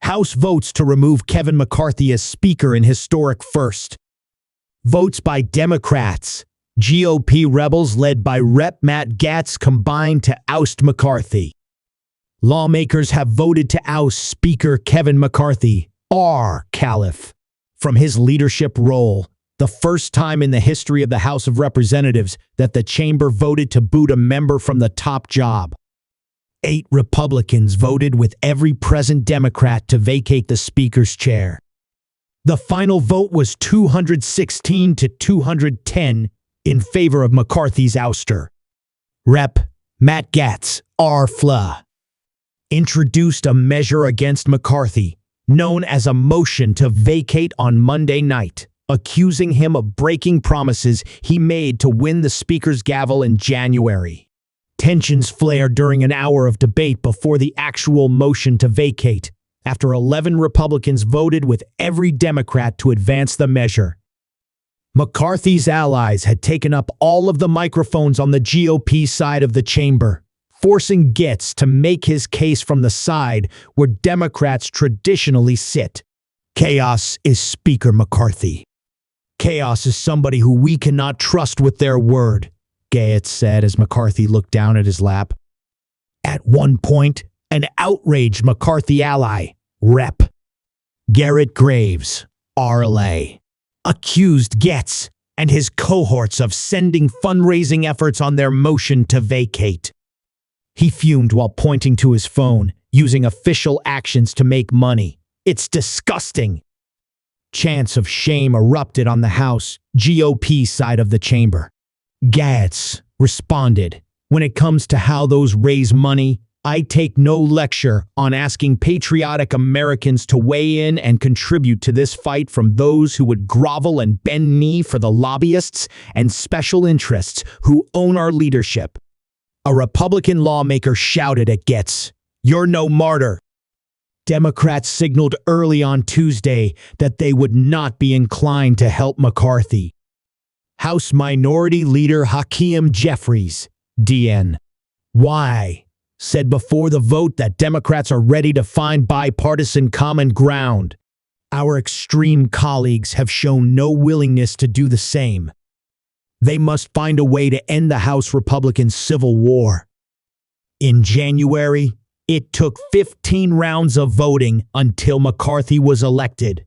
House votes to remove Kevin McCarthy as Speaker in historic first. Votes by Democrats. GOP rebels led by Rep Matt Gaetz combined to oust McCarthy. Lawmakers have voted to oust Speaker Kevin McCarthy, R-Calif, from his leadership role, the first time in the history of the House of Representatives that the chamber voted to boot a member from the top job. 8 Republicans voted with every present Democrat to vacate the Speaker's chair. The final vote was 216 to 210 in favor of McCarthy's ouster. Rep Matt Gaetz, R-Fla, introduced a measure against McCarthy, known as a motion to vacate on Monday night, accusing him of breaking promises he made to win the Speaker's gavel in January. Tensions flared during an hour of debate before the actual motion to vacate, after 11 Republicans voted with every Democrat to advance the measure. McCarthy's allies had taken up all of the microphones on the GOP side of the chamber, forcing Gaetz to make his case from the side where Democrats traditionally sit. Chaos is Speaker McCarthy. Chaos is somebody who we cannot trust with their word, Gaetz said as McCarthy looked down at his lap. At one point, an outraged McCarthy ally, Rep. Garrett Graves, R-La, accused Gaetz and his cohorts of sending fundraising efforts on their motion to vacate. He fumed while pointing to his phone, using official actions to make money. It's disgusting. Chants of shame erupted on the House GOP side of the chamber. Gaetz responded, "When it comes to how those raise money, I take no lecture on asking patriotic Americans to weigh in and contribute to this fight from those who would grovel and bend knee for the lobbyists and special interests who own our leadership." A Republican lawmaker shouted at Gaetz, "You're no martyr." Democrats signaled early on Tuesday that they would not be inclined to help McCarthy. House Minority Leader Hakeem Jeffries, DNY, said before the vote that Democrats are ready to find bipartisan common ground. Our extreme colleagues have shown no willingness to do the same. They must find a way to end the House Republican civil war. In January, it took 15 rounds of voting until McCarthy was elected.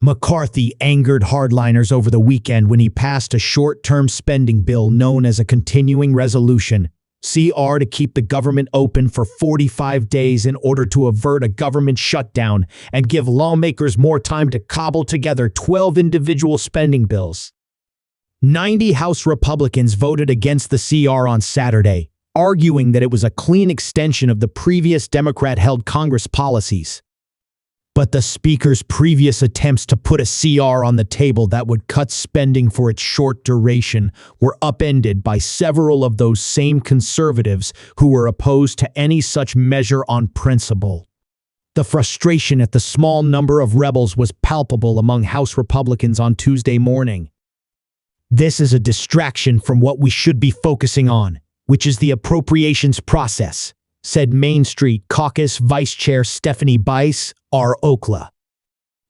McCarthy angered hardliners over the weekend when he passed a short-term spending bill known as a continuing resolution, CR, to keep the government open for 45 days in order to avert a government shutdown and give lawmakers more time to cobble together 12 individual spending bills. 90 House Republicans voted against the CR on Saturday, arguing that it was a clean extension of the previous Democrat-held Congress policies. But the Speaker's previous attempts to put a CR on the table that would cut spending for its short duration were upended by several of those same conservatives who were opposed to any such measure on principle. The frustration at the small number of rebels was palpable among House Republicans on Tuesday morning. "This is a distraction from what we should be focusing on, which is the appropriations process," said Main Street Caucus Vice Chair Stephanie Bice, R-Fla.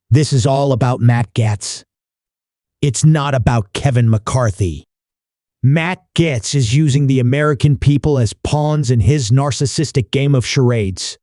"This is all about Matt Gaetz. It's not about Kevin McCarthy. Matt Gaetz is using the American people as pawns in his narcissistic game of charades.